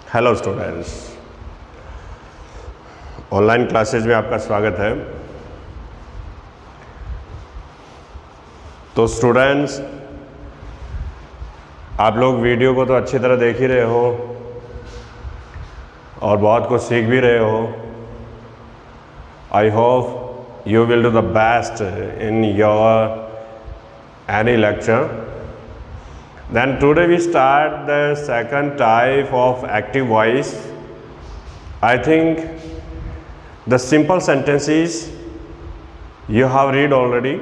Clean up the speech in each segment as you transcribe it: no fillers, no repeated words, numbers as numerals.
Hello students, online classes में आपका स्वागत है। तो स्टूडेंट्स, आप लोग वीडियो को तो अच्छी तरह देख ही रहे हो और बहुत कुछ सीख भी रहे हो। I hope you will do the best in your any lecture. Then today we start the second type of active voice. I think the simple sentences you have read already.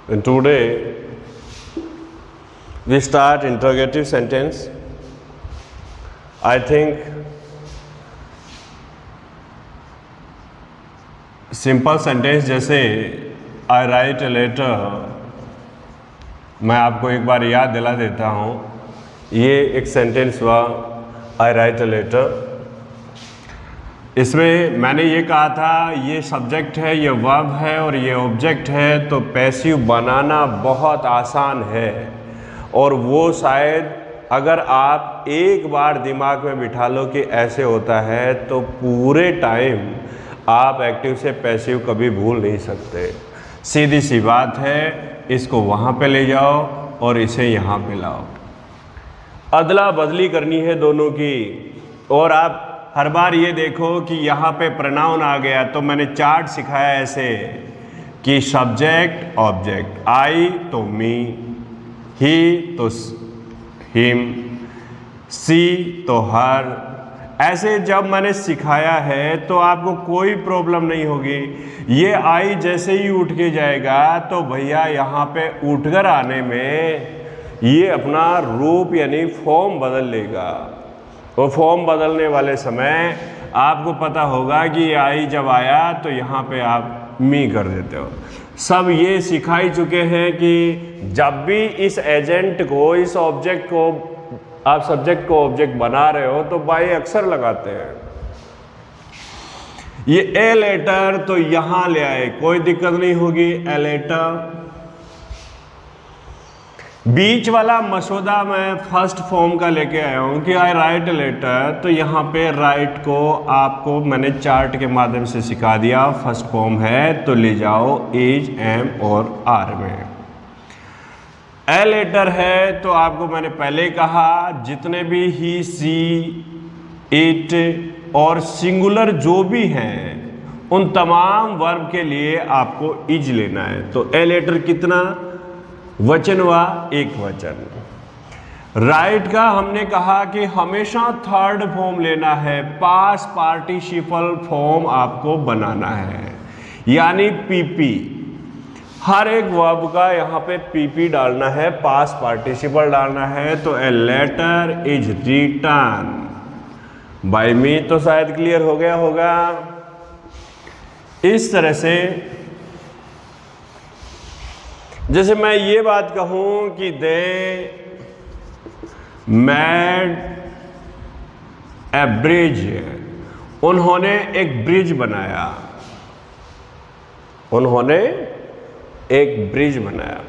And today we start interrogative sentence. I think simple sentence जैसे I write a letter, मैं आपको एक बार याद दिला देता हूँ। ये एक सेंटेंस हुआ, आई राइट अ लेटर। इसमें मैंने ये कहा था ये सब्जेक्ट है, ये वर्ब है और ये ऑब्जेक्ट है, तो पैसिव बनाना बहुत आसान है। और वो शायद अगर आप एक बार दिमाग में बिठा लो कि ऐसे होता है तो पूरे टाइम आप एक्टिव से पैसिव कभी भूल नहीं सकते। सीधी सी बात है, इसको वहाँ पे ले जाओ और इसे यहाँ पे लाओ। अदला बदली करनी है दोनों की। और आप हर बार ये देखो कि यहाँ पे प्रोनाउन आ गया, तो मैंने चार्ट सिखाया ऐसे कि सब्जेक्ट ऑब्जेक्ट, आई तो मी, ही तो हिम, सी तो हर। ऐसे जब मैंने सिखाया है तो आपको कोई प्रॉब्लम नहीं होगी। ये आई जैसे ही उठ के जाएगा तो भैया यहाँ पे उठकर आने में ये अपना रूप यानी फॉर्म बदल लेगा। और फॉर्म बदलने वाले समय आपको पता होगा कि आई जब आया तो यहाँ पे आप मी कर देते हो। सब ये सिखा ही चुके हैं कि जब भी इस एजेंट को, इस ऑब्जेक्ट को, आप सब्जेक्ट को ऑब्जेक्ट बना रहे हो तो बाई अक्सर लगाते हैं। ये ए लेटर तो यहां ले आए, कोई दिक्कत नहीं होगी। A letter. बीच वाला मसौदा मैं फर्स्ट फॉर्म का लेके आया हूं कि आई राइट ए लेटर, तो यहां पे राइट को आपको मैंने चार्ट के माध्यम से सिखा दिया। फर्स्ट फॉर्म है तो ले जाओ इज, एम और आर में। ए लेटर है तो आपको मैंने पहले कहा जितने भी ही, सी, इट और सिंगुलर जो भी हैं उन तमाम वर्ब के लिए आपको इज लेना है। तो ए लेटर कितना वचन हुआ? एक वचन। राइट का हमने कहा कि हमेशा थर्ड फॉर्म लेना है, पास्ट पार्टिसिपल फॉर्म आपको बनाना है, यानी पीपी। हर एक वर्ब का यहाँ पे पीपी डालना है, पास्ट पार्टिसिपल डालना है। तो a letter is written by me, तो शायद क्लियर हो गया होगा। इस तरह से जैसे मैं ये बात कहूं कि दे मेड ए ब्रिज, उन्होंने एक ब्रिज बनाया, उन्होंने एक ब्रिज बनाया।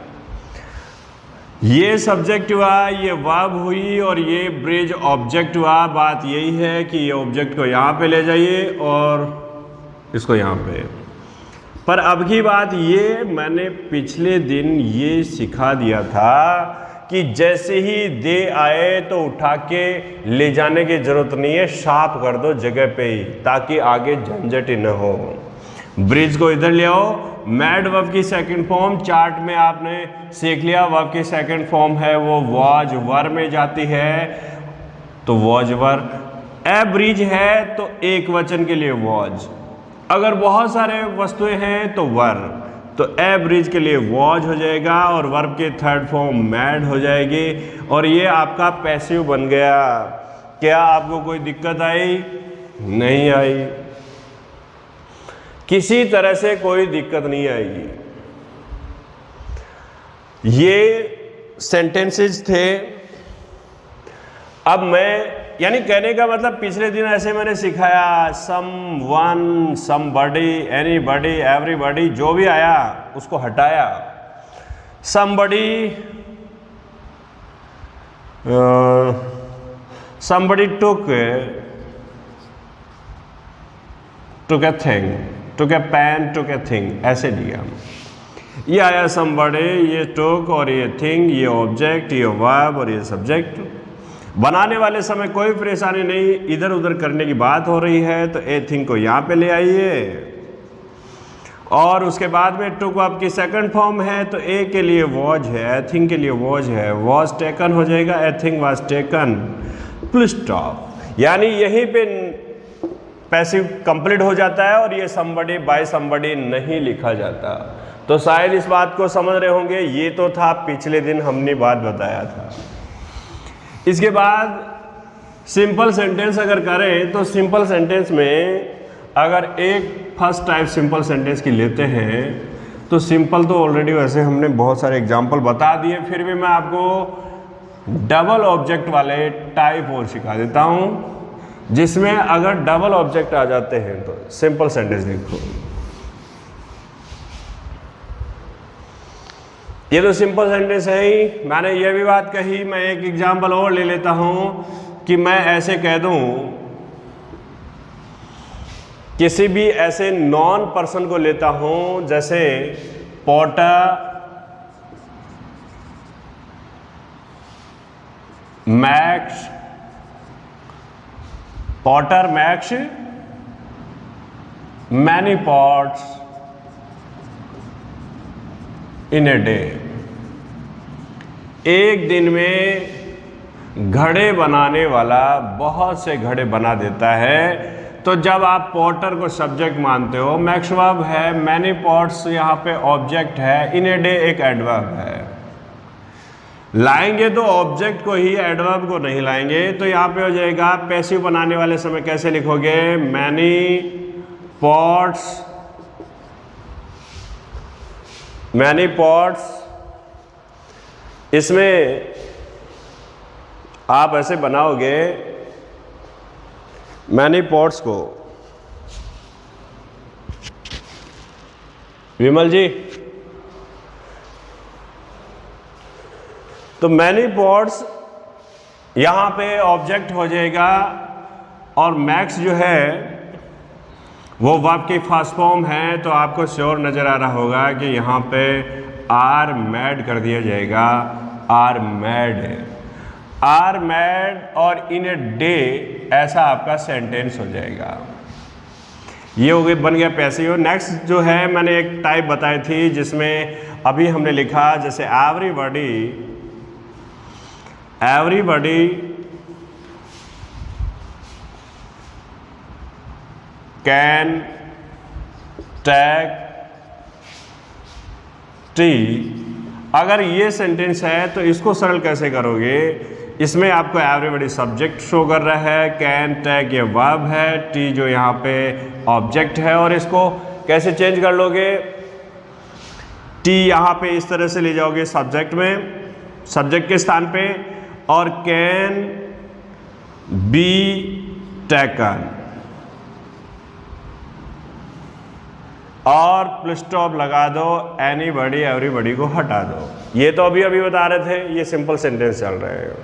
ये सब्जेक्ट हुआ, ये वर्ब हुई और ये ब्रिज ऑब्जेक्ट हुआ। बात यही है कि ये ऑब्जेक्ट को यहाँ पे ले जाइए और इसको यहाँ पे। पर अब की बात ये, मैंने पिछले दिन ये सिखा दिया था कि जैसे ही दे आए तो उठा के ले जाने की जरूरत नहीं है, शार्प कर दो जगह पे ही, ताकि आगे झंझट ही न हो। ब्रिज को इधर ले आओ। मैड वर्ब की सेकंड फॉर्म चार्ट में आपने सीख लिया। वर्ब की सेकंड फॉर्म है वो वॉज, वर में जाती है तो वॉज वर। ए ब्रिज है तो एक वचन के लिए वॉज। अगर बहुत सारे वस्तुएं हैं तो वर, तो ए ब्रिज के लिए वॉज हो जाएगा और वर्ब के थर्ड फॉर्म मैड हो जाएगी और ये आपका पैसिव बन गया। क्या आपको कोई दिक्कत आई? नहीं आई, किसी तरह से कोई दिक्कत नहीं आएगी। ये सेंटेंसेस थे। अब मैं, यानी कहने का मतलब पिछले दिन ऐसे मैंने सिखाया, सम वन, समबडी, एनीबडी, एवरीबडी, जो भी आया उसको हटाया। Somebody somebody took a thing, took a pen, took a thing, ऐसे लिया। ये आया somebody, ये took और ये thing, ये ऑब्जेक्ट, ये वर्ब और ये सब्जेक्ट। बनाने वाले समय कोई परेशानी नहीं, इधर उधर करने की बात हो रही है तो ए थिंग को यहाँ पे ले आइए, और उसके बाद में टुक आपकी सेकंड फॉर्म है तो ए के लिए वॉज है, ए थिंग के लिए वॉज है, वॉज टेकन हो जाएगा, a thing was taken, full stop. यानी यहीं पे पैसिव कंप्लीट हो जाता है और ये somebody बाय somebody नहीं लिखा जाता। तो शायद इस बात को समझ रहे होंगे, ये तो था पिछले दिन हमने बात बताया था। इसके बाद सिंपल सेंटेंस अगर करें तो सिंपल सेंटेंस में अगर एक फर्स्ट टाइप सिंपल सेंटेंस की लेते हैं तो सिंपल तो ऑलरेडी वैसे हमने बहुत सारे एग्जाम्पल बता दिए, फिर भी मैं आपको डबल ऑब्जेक्ट वाले टाइप और सिखा देता हूँ, जिसमें अगर डबल ऑब्जेक्ट आ जाते हैं तो सिंपल सेंटेंस देखो। ये तो सिंपल सेंटेंस है ही। मैंने ये भी बात कही, मैं एक एग्जाम्पल और ले लेता हूँ कि मैं ऐसे कह दूँ, किसी भी ऐसे नॉन पर्सन को लेता हूँ, जैसे Potter, max, Potter max many pots in a day. एक दिन में घड़े बनाने वाला बहुत से घड़े बना देता है। तो जब आप पॉटर को सब्जेक्ट मानते हो, मैक्स वर्ब है, मैनी पॉट्स यहाँ पे ऑब्जेक्ट है, इन ए डे एक एडवर्ब है। लाएंगे तो ऑब्जेक्ट को ही, एडवर्ब को नहीं लाएंगे। तो यहाँ पे हो जाएगा पैसिव बनाने वाले समय कैसे लिखोगे, मैनी पॉट्स, मैनी पॉट्स। इसमें आप ऐसे बनाओगे मैनी पॉट्स को, विमल जी, तो मैनी पॉट्स यहाँ पे ऑब्जेक्ट हो जाएगा, और मैक्स जो है वो वर्ब की फर्स्ट फॉर्म है। तो आपको श्योर नज़र आ रहा होगा कि यहाँ पे आर मैड कर दिया जाएगा, आर मैड, आर मैड और इन ए डे, ऐसा आपका सेंटेंस हो जाएगा। ये हो गया, बन गया पैसिव। नेक्स्ट जो है मैंने एक टाइप बताई थी जिसमें अभी हमने लिखा, जैसे everybody, everybody can take tea. अगर ये सेंटेंस है तो इसको सरल कैसे करोगे, इसमें आपको एवरीबॉडी सब्जेक्ट शो कर रहा है, कैन टेक ये वर्ब है, टी जो यहाँ पे ऑब्जेक्ट है, और इसको कैसे चेंज कर लोगे, टी यहाँ पे इस तरह से ले जाओगे सब्जेक्ट में, सब्जेक्ट के स्थान पे, और कैन बी टेकन, और फुल स्टॉप लगा दो, एनीबॉडी एवरीबॉडी को हटा दो। ये तो अभी अभी बता रहे थे, ये सिंपल सेंटेंस चल रहे हैं।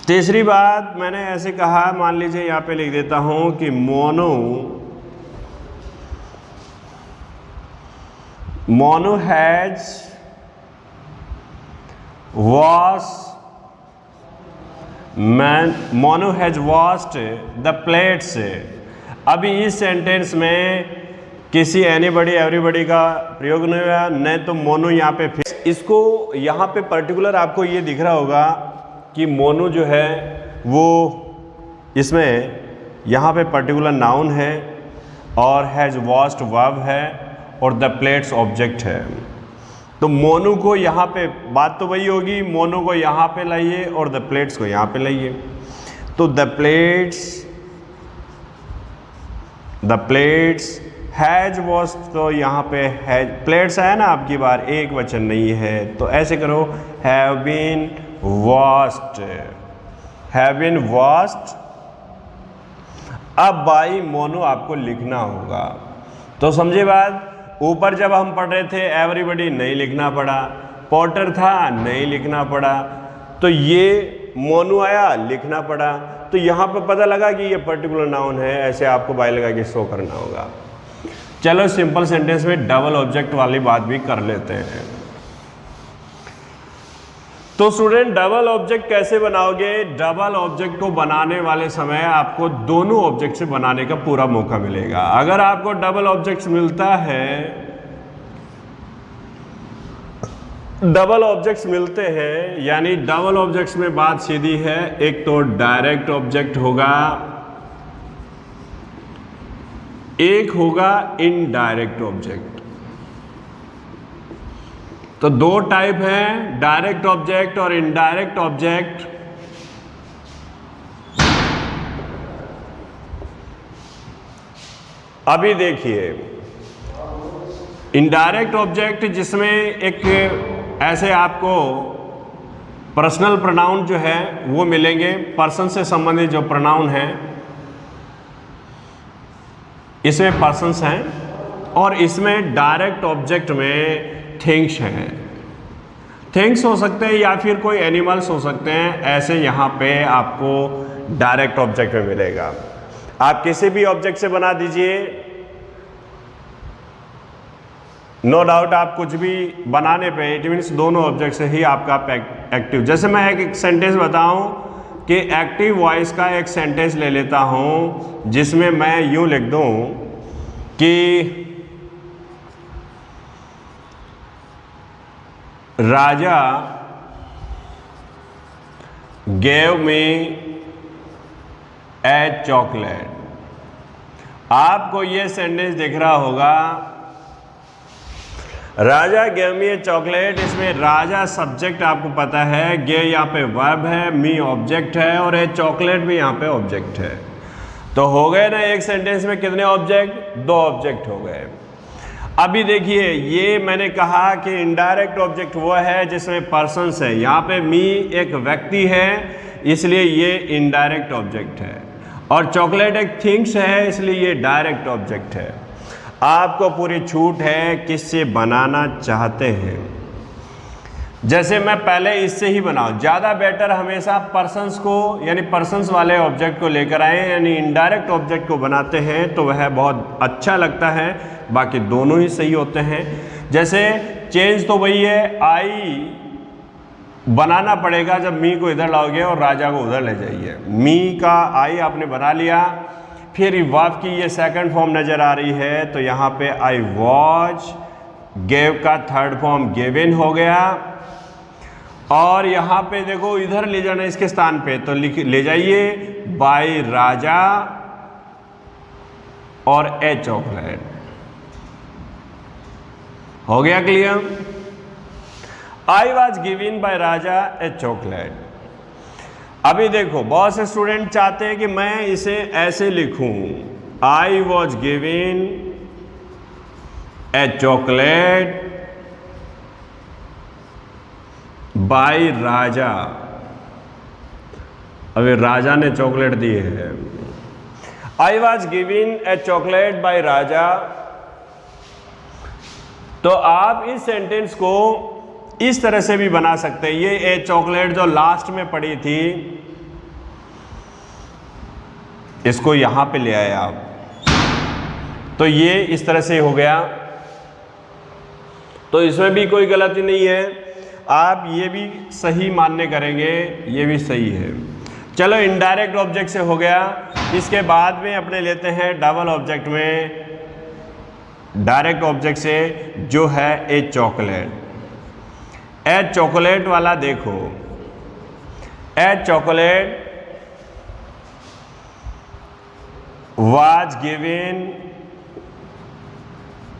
तीसरी बात मैंने ऐसे कहा, मान लीजिए यहाँ पे लिख देता हूं कि mono, mono has wash, mono has washed the plates. अभी इस सेंटेंस में किसी एनीबॉडी एवरीबॉडी का प्रयोग नहीं हुआ, न तो मोनो यहाँ पे फिक्स। इसको यहाँ पे पर्टिकुलर आपको ये दिख रहा होगा कि मोनो जो है वो इसमें यहाँ पे पर्टिकुलर नाउन है, और हैज वॉश्ड वर्ब है, और द प्लेट्स ऑब्जेक्ट है। तो मोनो को यहाँ पे, बात तो वही होगी, मोनो को यहाँ पे लाइए और द प्लेट्स को यहाँ पे लाइए। तो द प्लेट्स हैज वॉश्ड, तो यहाँ पे हैज, प्लेट्स है ना आपकी बार, एक वचन नहीं है, तो ऐसे करो have been washed, have been washed. अब बाई मोनो आपको लिखना होगा। तो समझे बात, ऊपर जब हम पढ़ रहे थे एवरीबॉडी नहीं लिखना पड़ा, पॉटर था नहीं लिखना पड़ा, तो ये मोनू आया, लिखना पड़ा, तो यहाँ पे पता लगा कि ये पर्टिकुलर नाउन है, ऐसे आपको बाय लगा के शो करना होगा। चलो सिंपल सेंटेंस में डबल ऑब्जेक्ट वाली बात भी कर लेते हैं। तो स्टूडेंट डबल ऑब्जेक्ट कैसे बनाओगे? डबल ऑब्जेक्ट को बनाने वाले समय आपको दोनों ऑब्जेक्ट से बनाने का पूरा मौका मिलेगा। अगर आपको डबल ऑब्जेक्ट मिलता है, डबल ऑब्जेक्ट्स मिलते हैं, यानी डबल ऑब्जेक्ट्स में बात सीधी है। एक तो डायरेक्ट ऑब्जेक्ट होगा, एक होगा इनडायरेक्ट ऑब्जेक्ट। तो दो टाइप हैं, डायरेक्ट ऑब्जेक्ट और इनडायरेक्ट ऑब्जेक्ट। अभी देखिए इनडायरेक्ट ऑब्जेक्ट जिसमें एक ऐसे आपको पर्सनल प्रोनाउन जो है वो मिलेंगे, पर्सन से संबंधित जो प्रोनाउन है इसमें पर्सन्स हैं, और इसमें डायरेक्ट ऑब्जेक्ट में थिंग्स हैं। थिंग्स हो सकते हैं या फिर कोई एनिमल्स हो सकते हैं, ऐसे यहाँ पे आपको डायरेक्ट ऑब्जेक्ट में मिलेगा। आप किसी भी ऑब्जेक्ट से बना दीजिए, नो डाउट आप कुछ भी बनाने पे इट मीन्स दोनों ऑब्जेक्ट से ही आपका एक्टिव। जैसे मैं एक सेंटेंस बताऊं कि एक्टिव वॉइस का एक सेंटेंस ले लेता हूं जिसमें मैं यूं लिख दूं कि राजा gave me a chocolate। आपको ये सेंटेंस दिख रहा होगा, राजा gave me a chocolate। इसमें राजा सब्जेक्ट आपको पता है, गे यहाँ पे वर्ब है, मी ऑब्जेक्ट है, और ए चॉकलेट भी यहाँ पे ऑब्जेक्ट है। तो हो गए ना एक सेंटेंस में कितने ऑब्जेक्ट? दो ऑब्जेक्ट हो गए। अभी देखिए ये मैंने कहा कि इनडायरेक्ट ऑब्जेक्ट वो है जिसमें पर्सन्स है, यहाँ पे मी एक व्यक्ति है इसलिए ये इनडायरेक्ट ऑब्जेक्ट है, और चॉकलेट एक थिंग्स है इसलिए ये डायरेक्ट ऑब्जेक्ट है। आपको पूरी छूट है किससे बनाना चाहते हैं। जैसे मैं पहले इससे ही बनाऊं, ज़्यादा बेटर हमेशा पर्सन्स को यानी पर्सन्स वाले ऑब्जेक्ट को लेकर आए, यानी इनडायरेक्ट ऑब्जेक्ट को बनाते हैं तो वह बहुत अच्छा लगता है। बाकी दोनों ही सही होते हैं। जैसे चेंज तो वही है, आई बनाना पड़ेगा जब मी को इधर लाओगे और राजा को उधर ले जाइए। मी का आई आपने बना लिया, फिर वर्ब की ये सेकंड फॉर्म नज़र आ रही है तो यहाँ पे आई वॉच, गेव का थर्ड फॉर्म गिवन हो गया, और यहाँ पे देखो इधर ले जाना इसके स्थान पे तो ले जाइए बाय राजा और ए चॉकलेट। हो गया clear? I was given by Raja A chocolate. अभी देखो बहुत से स्टूडेंट चाहते हैं कि मैं इसे ऐसे लिखूं, I was given a chocolate by Raja. अभी राजा ने चॉकलेट दी है। I was given a chocolate by Raja. तो आप इस सेंटेंस को इस तरह से भी बना सकते हैं। ये ए चॉकलेट जो लास्ट में पड़ी थी इसको यहां पे ले आए आप, तो ये इस तरह से हो गया। तो इसमें भी कोई गलती नहीं है, आप ये भी सही मान्य करेंगे, ये भी सही है। चलो इनडायरेक्ट ऑब्जेक्ट से हो गया। इसके बाद में अपने लेते हैं डबल ऑब्जेक्ट में, डायरेक्ट ऑब्जेक्ट से जो है ए चॉकलेट। ए चॉकलेट वाला देखो, a chocolate was given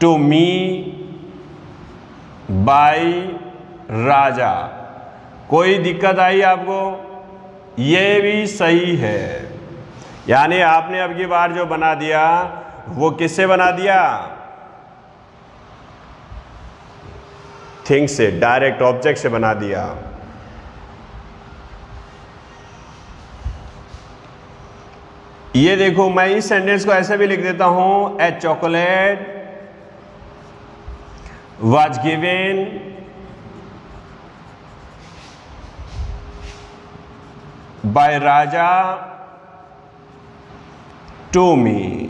to me by Raja. कोई दिक्कत आई आपको? ये भी सही है, यानी आपने अब की बार जो बना दिया वो किससे बना दिया? थिंग से, डायरेक्ट ऑब्जेक्ट से बना दिया। ये देखो मैं इस सेंटेंस को ऐसे भी लिख देता हूं, a chocolate was given by Raja to me.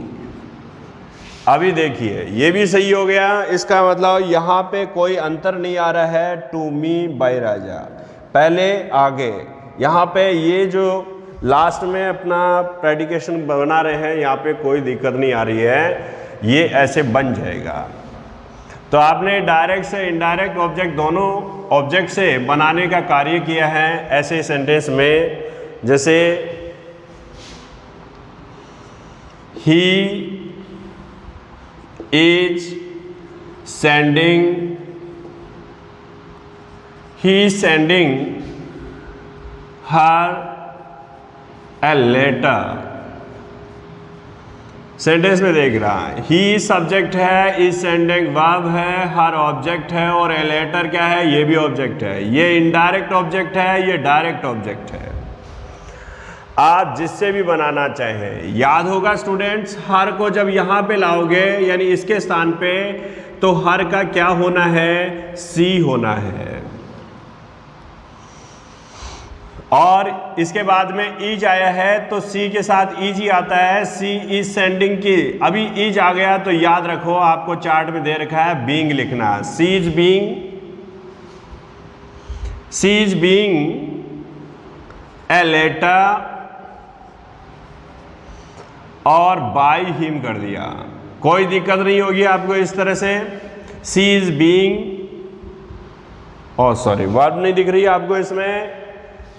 अभी देखिए ये भी सही हो गया, इसका मतलब यहाँ पे कोई अंतर नहीं आ रहा है, टू मी बाय राजा पहले आगे। यहाँ पे ये जो लास्ट में अपना प्रेडिकेशन बना रहे हैं, यहाँ पे कोई दिक्कत नहीं आ रही है, ये ऐसे बन जाएगा। तो आपने डायरेक्ट से इनडायरेक्ट ऑब्जेक्ट दोनों ऑब्जेक्ट से बनाने का कार्य किया है ऐसे सेंटेंस में, जैसे ही is sending her a letter। Sentence में देख रहा है, ही सब्जेक्ट है, इज सेंडिंग वर्ब है, हर ऑब्जेक्ट है, और ए लेटर क्या है, ये भी ऑब्जेक्ट है। ये इनडायरेक्ट ऑब्जेक्ट है, ये डायरेक्ट ऑब्जेक्ट है। आप जिससे भी बनाना चाहें, याद होगा स्टूडेंट्स, हर को जब यहाँ पे लाओगे यानी इसके स्थान पे, तो हर का क्या होना है, सी होना है। और इसके बाद में ईज आया है तो सी के साथ ईज ही आता है, सी इज सेंडिंग की। अभी ईज आ गया तो याद रखो, आपको चार्ट में दे रखा है बीइंग लिखना, सी इज बीइंग ए लेटर और बाय हिम कर दिया, कोई दिक्कत नहीं होगी आपको इस तरह से। She is being, sorry verb नहीं दिख रही है आपको इसमें,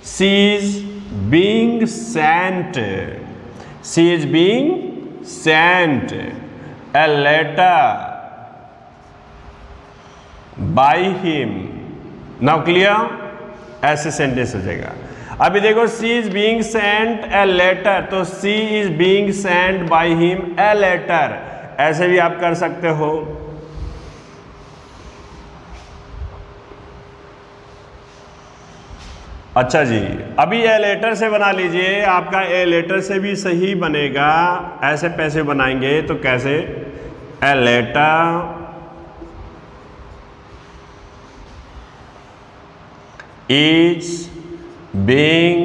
she is being sent, she is being sent a letter by him. Now clear, ऐसे सेंटेंस हो जाएगा। अभी देखो, she is being sent a letter, तो she is being sent by him a letter, ऐसे भी आप कर सकते हो। अच्छा जी, अभी ए लेटर से बना लीजिए, आपका ए लेटर से भी सही बनेगा। ऐसे पैसे बनाएंगे तो कैसे, a letter is being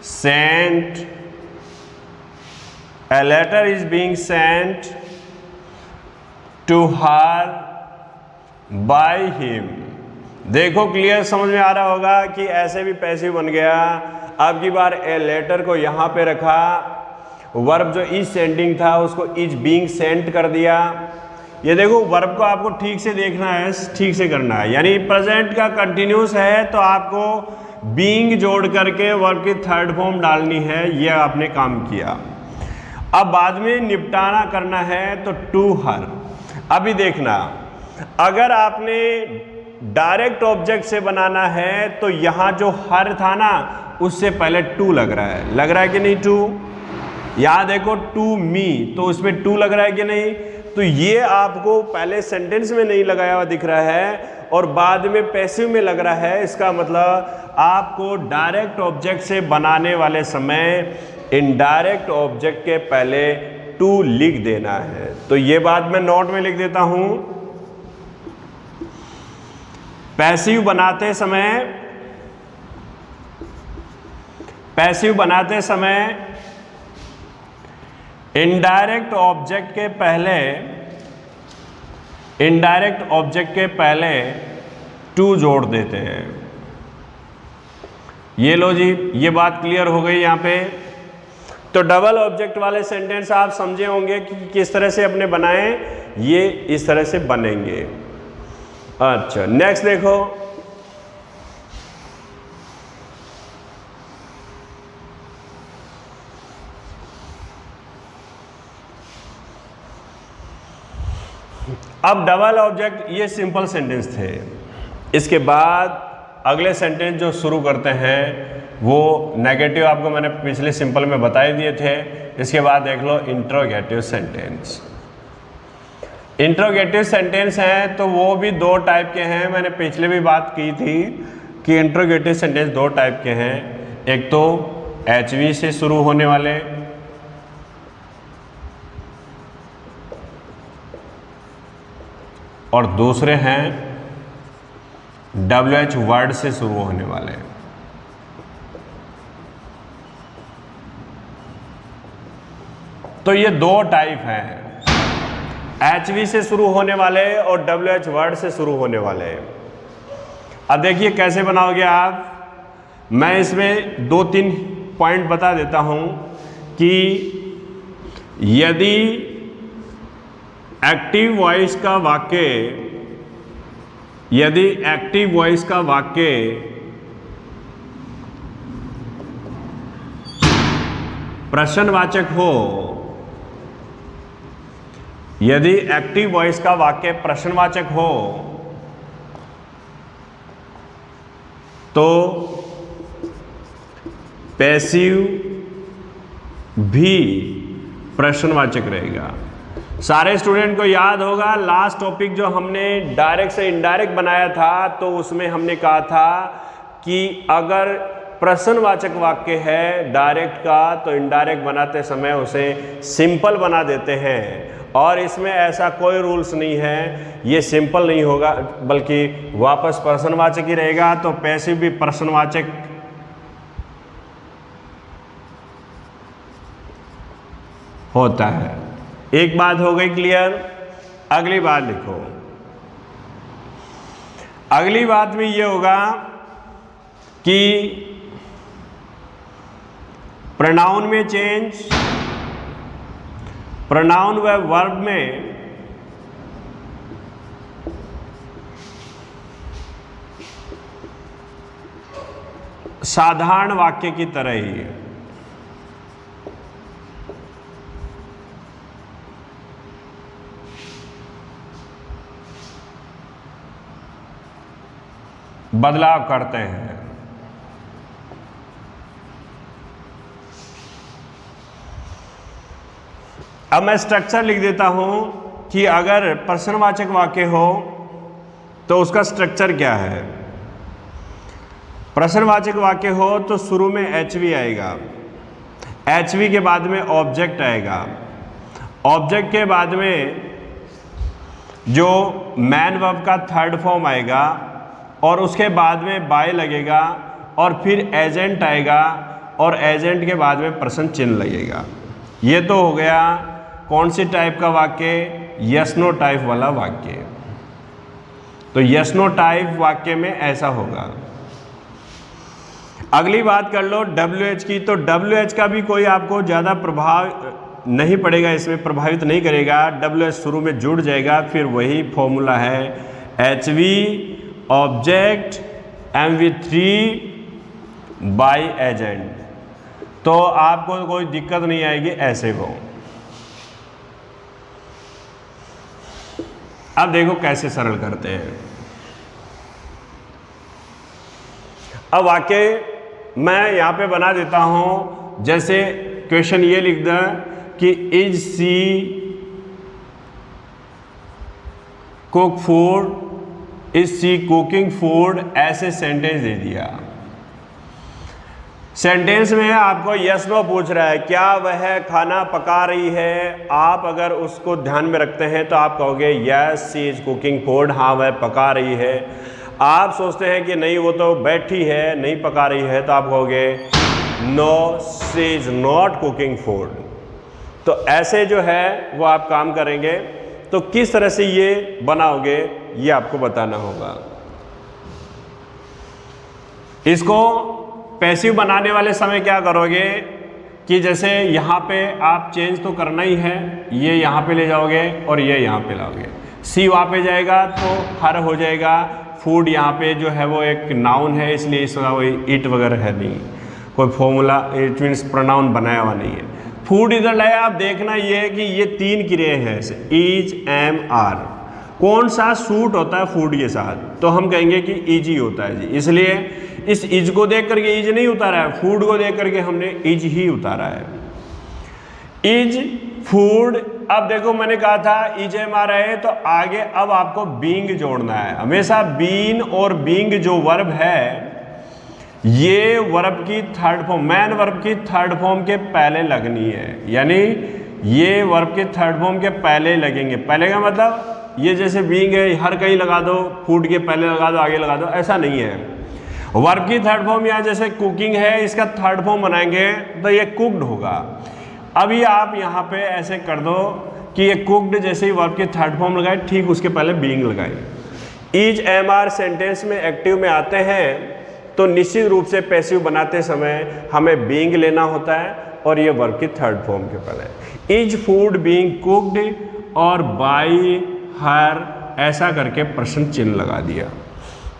sent, a letter is being sent to her by him। देखो क्लियर समझ में आ रहा होगा कि ऐसे भी पैसे बन गया। अब की बार ए लेटर को यहाँ पे रखा, वर्ब जो इज सेंडिंग था उसको इज बीइंग सेंट कर दिया। ये देखो वर्ब को आपको ठीक से देखना है, ठीक से करना है, यानी प्रेजेंट का कंटिन्यूस है तो आपको बीइंग जोड़ करके वर्ब की थर्ड फॉर्म डालनी है, ये आपने काम किया। अब बाद में निपटाना करना है तो टू हर। अभी देखना, अगर आपने डायरेक्ट ऑब्जेक्ट से बनाना है तो यहाँ जो हर था ना उससे पहले टू लग रहा है कि नहीं टू? यहाँ देखो टू मी, तो उसमें टू लग रहा है कि नहीं? तो ये आपको पहले सेंटेंस में नहीं लगाया हुआ दिख रहा है और बाद में पैसिव में लग रहा है। इसका मतलब आपको डायरेक्ट ऑब्जेक्ट से बनाने वाले समय इनडायरेक्ट ऑब्जेक्ट के पहले टू लिख देना है। तो ये बात मैं नोट में लिख देता हूं। पैसिव बनाते समय इनडायरेक्ट ऑब्जेक्ट के पहले टू जोड़ देते हैं। ये लो जी, ये बात क्लियर हो गई यहाँ पे। तो डबल ऑब्जेक्ट वाले सेंटेंस आप समझे होंगे कि किस तरह से अपने बनाएं, ये इस तरह से बनेंगे। अच्छा, नेक्स्ट देखो, अब डबल ऑब्जेक्ट, ये सिंपल सेंटेंस थे। इसके बाद अगले सेंटेंस जो शुरू करते हैं वो नेगेटिव, आपको मैंने पिछले सिंपल में बता ही दिए थे। इसके बाद देख लो इंट्रोगेटिव सेंटेंस। इंट्रोगेटिव सेंटेंस हैं तो वो भी दो टाइप के हैं। मैंने पिछले भी बात की थी कि इंट्रोगेटिव सेंटेंस दो टाइप के हैं। एक तो HV से शुरू होने वाले, और दूसरे हैं WH वर्ड से शुरू होने वाले। तो ये दो टाइप हैं, HV से शुरू होने वाले और WH वर्ड से शुरू होने वाले। अब देखिए कैसे बनाओगे आप। मैं इसमें 2-3 पॉइंट बता देता हूं कि यदि एक्टिव वॉइस का वाक्य प्रश्नवाचक हो, यदि एक्टिव वॉइस का वाक्य प्रश्नवाचक हो तो पैसिव भी प्रश्नवाचक रहेगा। सारे स्टूडेंट को याद होगा लास्ट टॉपिक जो हमने डायरेक्ट से इनडायरेक्ट बनाया था, तो उसमें हमने कहा था कि अगर प्रश्नवाचक वाक्य है डायरेक्ट का तो इनडायरेक्ट बनाते समय उसे सिंपल बना देते हैं, और इसमें ऐसा कोई रूल्स नहीं है, ये सिंपल नहीं होगा बल्कि वापस प्रश्नवाचक ही रहेगा। तो पैसिव भी प्रश्नवाचक होता है। एक बात हो गई क्लियर। अगली बात लिखो। अगली बात में ये होगा कि प्रोनाउन में चेंज, प्रोनाउन व वर्ब में साधारण वाक्य की तरह ही बदलाव करते हैं। अब मैं स्ट्रक्चर लिख देता हूं कि अगर प्रश्नवाचक वाक्य हो तो उसका स्ट्रक्चर क्या है। प्रश्नवाचक वाक्य हो तो शुरू में HV आएगा, HV के बाद में ऑब्जेक्ट आएगा, ऑब्जेक्ट के बाद में जो मैन वर्ब का थर्ड फॉर्म आएगा, और उसके बाद में बाय लगेगा, और फिर एजेंट आएगा, और एजेंट के बाद में प्रश्न चिन्ह लगेगा। ये तो हो गया कौन सी टाइप का वाक्य, यस नो टाइप वाला वाक्य। तो यस नो टाइप वाक्य में ऐसा होगा। अगली बात कर लो WH की। तो WH का भी कोई आपको ज़्यादा प्रभाव नहीं पड़ेगा, इसमें प्रभावित नहीं करेगा। WH शुरू में जुड़ जाएगा, फिर वही फॉर्मूला है HV object MV3 by agent. तो आपको कोई दिक्कत नहीं आएगी ऐसे को। अब देखो कैसे सरल करते हैं। अब वाक्य मैं यहां पे बना देता हूं, जैसे क्वेश्चन ये लिख दे कि is she cook food, is she cooking food, ऐसे सेंटेंस दे दिया। सेंटेंस में आपको यस नो पूछ रहा है, क्या वह खाना पका रही है। आप अगर उसको ध्यान में रखते हैं तो आप कहोगे yes she is cooking food, हाँ वह पका रही है। आप सोचते हैं कि नहीं वो तो बैठी है नहीं पका रही है, तो आप कहोगे no she is not cooking food. तो ऐसे जो है वो आप काम करेंगे। तो किस तरह से ये बनाओगे ये आपको बताना होगा। इसको पैसिव बनाने वाले समय क्या करोगे कि जैसे यहाँ पे आप चेंज तो करना ही है, ये यहाँ पे ले जाओगे और ये यहाँ पे लाओगे। सी वहाँ पे जाएगा तो हर हो जाएगा। फूड यहाँ पे जो है वो एक नाउन है, इसलिए इसका कोई इट वगैरह है नहीं, कोई फॉर्मूला इट मीन्स प्रोनाउन बनाया हुआ नहीं है। फूड इधर लाया। आप देखना ये है कि ये 3 क्रियाएं हैं, इज एम आर। कौन सा सूट होता है फूड के साथ, तो हम कहेंगे कि इज ही होता है जी। इसलिए इस इज को देख करके इज नहीं उतारा है, फूड को देख करके हमने इज ही उतारा है। Is food. अब देखो मैंने कहा था इज एम आर है, तो आगे अब आपको बीइंग जोड़ना है। हमेशा बीन और बीइंग जो वर्ब है ये वर्ब की थर्ड फॉर्म, मैन वर्ब की थर्ड फॉर्म के पहले लगनी है। यानी ये वर्ब के थर्ड फॉर्म के पहले लगेंगे। पहले का मतलब ये जैसे बीइंग है हर कहीं लगा दो, फूड के पहले लगा दो आगे लगा दो, ऐसा नहीं है। वर्ब की थर्ड फॉर्म यहाँ जैसे कुकिंग है, इसका थर्ड फॉर्म बनाएंगे तो ये कुक्ड होगा। अभी आप यहाँ पे ऐसे कर दो कि ये कुक्ड जैसे ही वर्ब के थर्ड फॉर्म लगाए ठीक उसके पहले बीइंग लगाए। इज एम आर सेंटेंस में एक्टिव में आते हैं तो निश्चित रूप से पैसिव बनाते समय हमें बीइंग लेना होता है और ये वर्ब की थर्ड फॉर्म के पहले। इज फूड बीइंग कुक्ड और बाई हर ऐसा करके प्रश्न चिन्ह लगा दिया,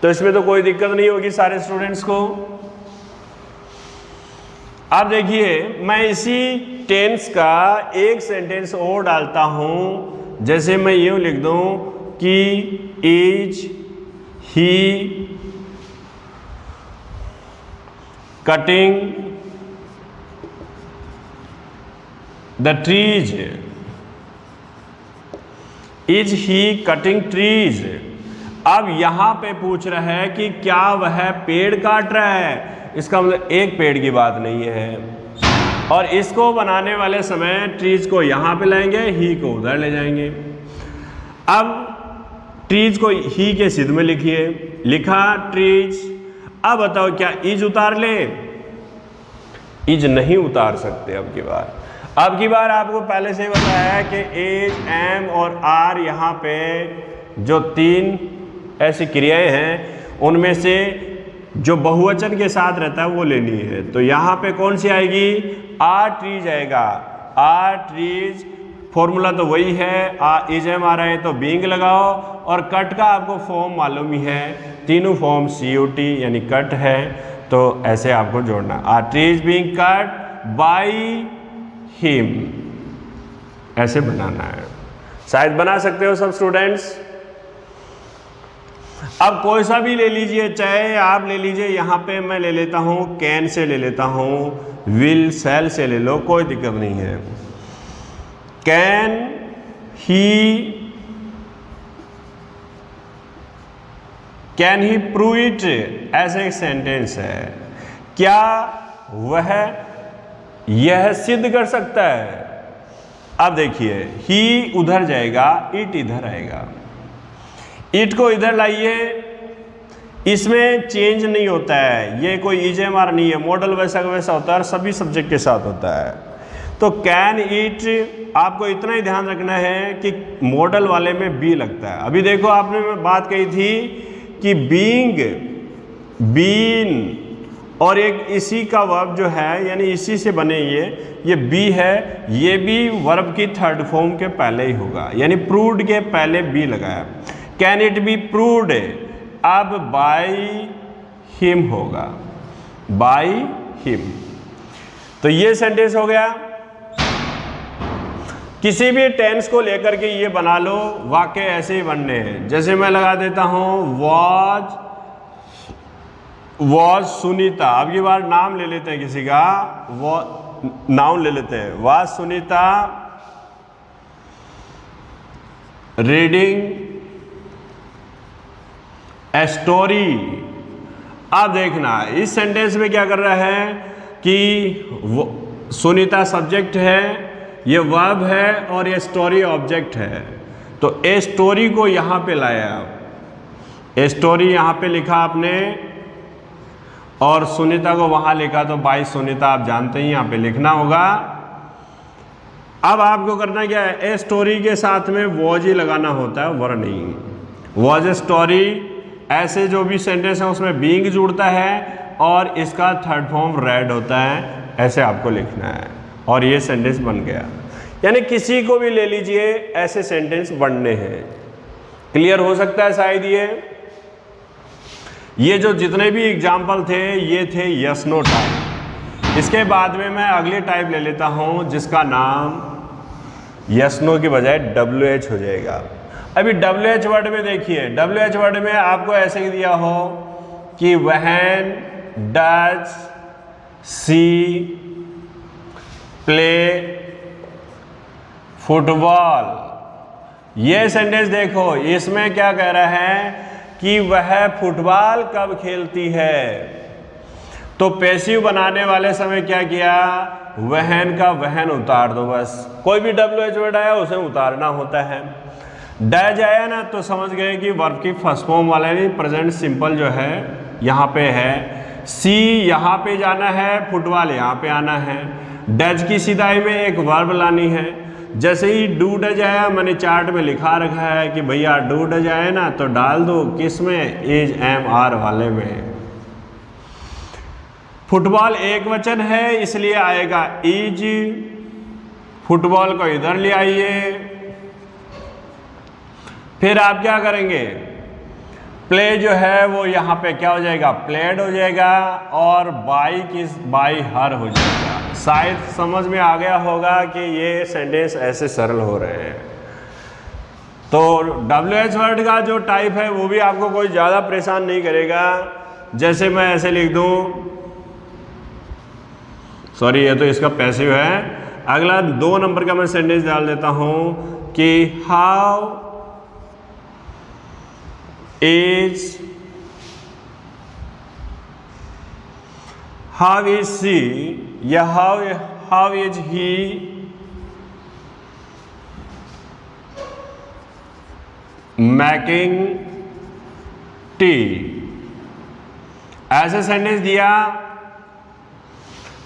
तो इसमें तो कोई दिक्कत नहीं होगी सारे स्टूडेंट्स को। अब देखिए मैं इसी टेंस का एक सेंटेंस और डालता हूं, जैसे मैं यूं लिख दूं कि is he cutting the trees, is he cutting trees. अब यहां पे पूछ रहा है कि क्या वह पेड़ काट रहा है, इसका मतलब एक पेड़ की बात नहीं है। और इसको बनाने वाले समय ट्रीज को यहां पे लाएंगे, ही को उधर ले जाएंगे। अब ट्रीज को ही के सिद्ध में लिखिए, लिखा ट्रीज। अब बताओ क्या इज उतार ले, इज नहीं उतार सकते। अब की बार आपको पहले से ही बताया है कि एज, एम और आर यहाँ पे जो तीन ऐसी क्रियाएं हैं उनमें से जो बहुवचन के साथ रहता है वो लेनी है। तो यहाँ पे कौन सी आएगी, आर ट्रीज आएगा। आर ट्रीज फॉर्मूला तो वही है, इज एम आ रहा है तो बीइंग लगाओ, और कट का आपको फॉर्म मालूम ही है, तीनों फॉर्म COT यानी कट है, तो ऐसे आपको जोड़ना। Are trees being cut by him, ऐसे बनाना है। शायद बना सकते हो सब स्टूडेंट्स। अब कोई सा भी ले लीजिए, चाहे आप ले लीजिए, यहाँ पे मैं ले लेता हूँ कैन से ले लेता हूँ, विल सेल से ले लो, कोई दिक्कत नहीं है। कैन ही प्रूव इट, ऐसे एक सेंटेंस है, क्या वह यह सिद्ध कर सकता है। अब देखिए ही उधर जाएगा, इट इधर आएगा, इट को इधर लाइए, इसमें चेंज नहीं होता है, ये कोई EJMR नहीं है, मॉडल वैसा का वैसा होता है, सभी सब्जेक्ट के साथ होता है। तो कैन इट आपको इतना ही ध्यान रखना है कि मॉडल वाले में बी लगता है। अभी देखो आपने बात कही थी कि बीइंग, बीन और एक इसी का वर्ब जो है यानी इसी से बने ये बी है, ये भी वर्ब की थर्ड फॉर्म के पहले ही होगा, यानी प्रूव्ड के पहले बी लगाया। कैन इट बी प्रूव्ड, अब बाई हिम होगा, बाई हिम। तो ये सेंटेंस हो गया। किसी भी टेंस को लेकर के ये बना लो, वाक्य ऐसे ही बनने हैं। जैसे मैं लगा देता हूं वॉज सुनीता, अब ये बार नाम ले लेते हैं किसी का, वो नाउन ले लेते हैं, was Sunita reading a story. अब देखना इस सेंटेंस में क्या कर रहा है कि सुनीता सब्जेक्ट है, ये वर्ब है और ये स्टोरी ऑब्जेक्ट है। तो ए स्टोरी को यहां पे लाया, ए स्टोरी यहां पे लिखा आपने और सुनीता को वहां लिखा, तो बाई सुनीता आप जानते ही यहां पे लिखना होगा। अब आपको करना क्या है, ए स्टोरी के साथ में वॉज ही लगाना होता है, वर नहीं। वॉज ए स्टोरी, ऐसे जो भी सेंटेंस है उसमें बीइंग जुड़ता है और इसका थर्ड फॉर्म रेड होता है, ऐसे आपको लिखना है और ये सेंटेंस बन गया। यानी किसी को भी ले लीजिए, ऐसे सेंटेंस बनने हैं। क्लियर हो सकता है शायद। ये जो जितने भी एग्जाम्पल थे ये थे यस नो टाइप। इसके बाद में मैं अगले टाइप ले लेता हूं जिसका नाम यस नो की बजाय WH हो जाएगा। अभी WH वर्ड में देखिए, WH वर्ड में आपको ऐसे ही दिया हो कि when does C play football. ये सेंटेंस देखो, इसमें क्या कह रहा है कि वह फुटबॉल कब खेलती है। तो पैसिव बनाने वाले समय क्या किया, वहन का वहन उतार दो बस। कोई भी WH वर्ड आया उसे उतारना होता है। डैज आया ना तो समझ गए कि वर्ब की फर्स्ट फॉर्म वाला नहीं, प्रेजेंट सिंपल जो है यहाँ पे है। सी यहाँ पे जाना है, फुटबॉल यहाँ पे आना है। डज की सिदाई में एक वर्ब लानी है। जैसे ही डू डज आया, मैंने चार्ट में लिखा रखा है कि भैया डू डज आए ना तो डाल दो किस में, इज एम आर वाले में। फुटबॉल एक वचन है इसलिए आएगा इज, फुटबॉल को इधर ले आइए। फिर आप क्या करेंगे, प्ले जो है वो यहाँ पे क्या हो जाएगा, प्लेड हो जाएगा, और बाई किस, बाई हर हो जाएगा। शायद समझ में आ गया होगा कि ये सेंटेंस ऐसे सरल हो रहे हैं। तो WH वर्ड का जो टाइप है वो भी आपको कोई ज़्यादा परेशान नहीं करेगा। जैसे मैं ऐसे लिख दूँ, सॉरी ये तो इसका पैसिव है। अगला 2 नंबर का मैं सेंटेंस डाल देता हूँ कि हाउ इज सी, या how is he making tea. ऐसे सेंटेंस दिया।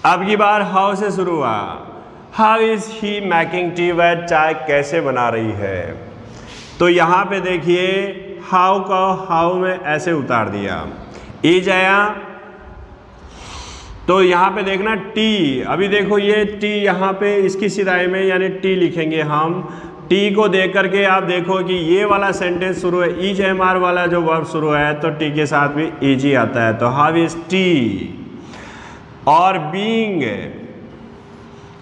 अब की बार हाउ से शुरू हुआ, how is he making tea, वह चाय कैसे बना रही है। तो यहाँ पे देखिए हाउ का हाउ में ऐसे उतार दिया, इज आया, तो यहाँ पे देखना टी। अभी देखो ये टी यहाँ पे इसकी सिदाई में यानी टी लिखेंगे हम। टी को देख करके आप देखो कि ये वाला सेंटेंस शुरू है, इज एम आर वाला जो वर्ब शुरू है तो टी के साथ भी इज ही आता है। तो हाउ इज टी, और बीइंग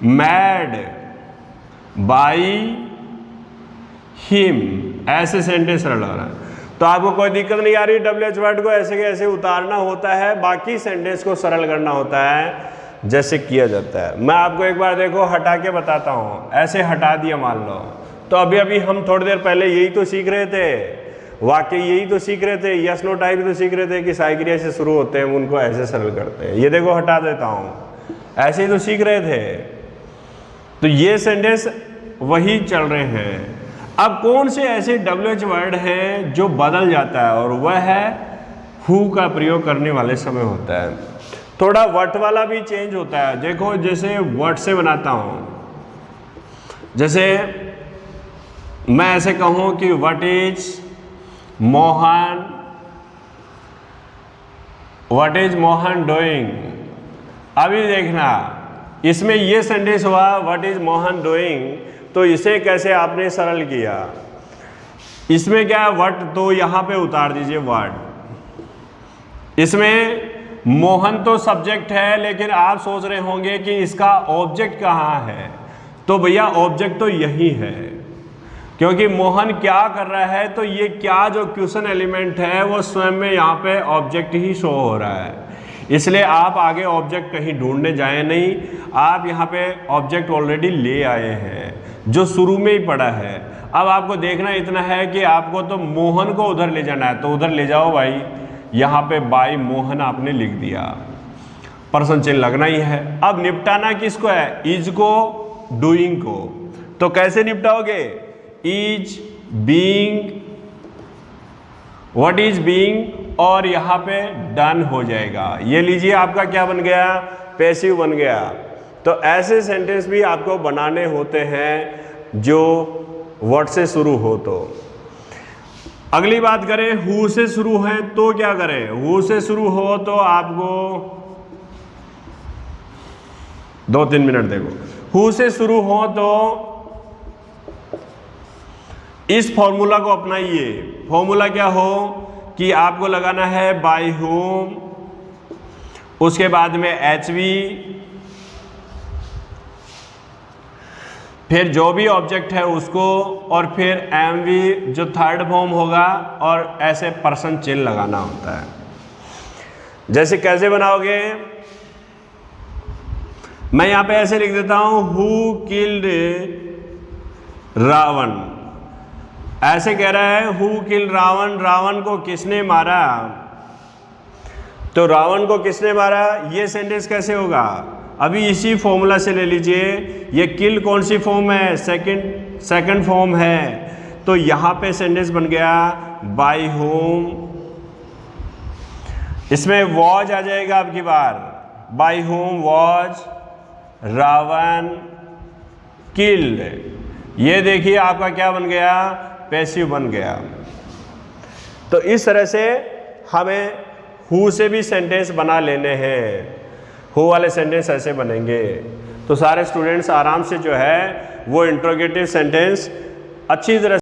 मैड बाई हिम, ऐसे सेंटेंस सरल हो रहा है। तो आपको कोई दिक्कत नहीं आ रही, WH वर्ड को ऐसे के ऐसे उतारना होता है, बाकी सेंटेंस को सरल करना होता है जैसे किया जाता है। मैं आपको एक बार देखो हटा के बताता हूँ। ऐसे हटा दिया मान लो, तो अभी अभी हम थोड़ी देर पहले यही तो सीख रहे थे, वाकई यही तो सीख रहे थे, यस नो टाइप तो सीख रहे थे कि साइक्रिया से शुरू होते हैं उनको ऐसे सरल करते हैं। ये देखो हटा देता हूँ, ऐसे ही तो सीख रहे थे। तो ये सेंटेंस वही चल रहे हैं। अब कौन से ऐसे WH वर्ड हैं जो बदल जाता है, और वह है हु का प्रयोग करने वाले समय होता है। थोड़ा वट वाला भी चेंज होता है। देखो जैसे वट से बनाता हूँ, जैसे मैं ऐसे कहूँ कि what is Mohan, what is Mohan doing. अभी देखना इसमें ये सेंटेंस हुआ व्हाट इज मोहन डूइंग, तो इसे कैसे आपने सरल किया। इसमें क्या है व्हाट, तो यहाँ पे उतार दीजिए वर्ड। इसमें मोहन तो सब्जेक्ट है, लेकिन आप सोच रहे होंगे कि इसका ऑब्जेक्ट कहाँ है। तो भैया ऑब्जेक्ट तो यही है, क्योंकि मोहन क्या कर रहा है, तो ये क्या जो क्वेश्चन एलिमेंट है वो स्वयं में यहाँ पे ऑब्जेक्ट ही शो हो रहा है। इसलिए आप आगे ऑब्जेक्ट कहीं ढूंढने जाए नहीं, आप यहाँ पे ऑब्जेक्ट ऑलरेडी ले आए हैं जो शुरू में ही पड़ा है। अब आपको देखना इतना है कि आपको तो मोहन को उधर ले जाना है, तो उधर ले जाओ भाई। यहाँ पे बाई मोहन आपने लिख दिया, पर्सन चिन्ह लगना ही है। अब निपटाना किसको है, इज को, डूइंग को। तो कैसे निपटाओगे, is being, what is being, और यहाँ पे डन हो जाएगा। ये लीजिए आपका क्या बन गया, पैसिव बन गया। तो ऐसे सेंटेंस भी आपको बनाने होते हैं जो वर्ड से शुरू हो। तो अगली बात करें, हु से शुरू है तो क्या करें। हु से शुरू हो तो आपको 2-3 मिनट देखो। हु से शुरू हो तो इस फॉर्मूला को अपनाइए। फॉर्मूला क्या हो कि आपको लगाना है बाय होम, उसके बाद में HV, फिर जो भी ऑब्जेक्ट है उसको, और फिर MV जो थर्ड फॉर्म होगा, और ऐसे पर्सन चिन्ह लगाना होता है। जैसे कैसे बनाओगे, मैं यहां पे ऐसे लिख देता हूं, हु किल्ड रावण। ऐसे कह रहा है हु किल्ड रावण, रावण को किसने मारा। तो रावण को किसने मारा, ये सेंटेंस कैसे होगा, अभी इसी फॉर्मूला से ले लीजिए। ये किल कौन सी फॉर्म है, सेकंड फॉर्म है। तो यहाँ पे सेंटेंस बन गया बाय होम, इसमें वॉज आ जाएगा अब की बार, by whom was Ravan killed. ये देखिए आपका क्या बन गया, पैसिव बन गया। तो इस तरह से हमें हु से भी सेंटेंस बना लेने हैं, हु वाले सेंटेंस ऐसे बनेंगे। तो सारे स्टूडेंट्स आराम से जो है वो इंट्रोगेटिव सेंटेंस अच्छी तरह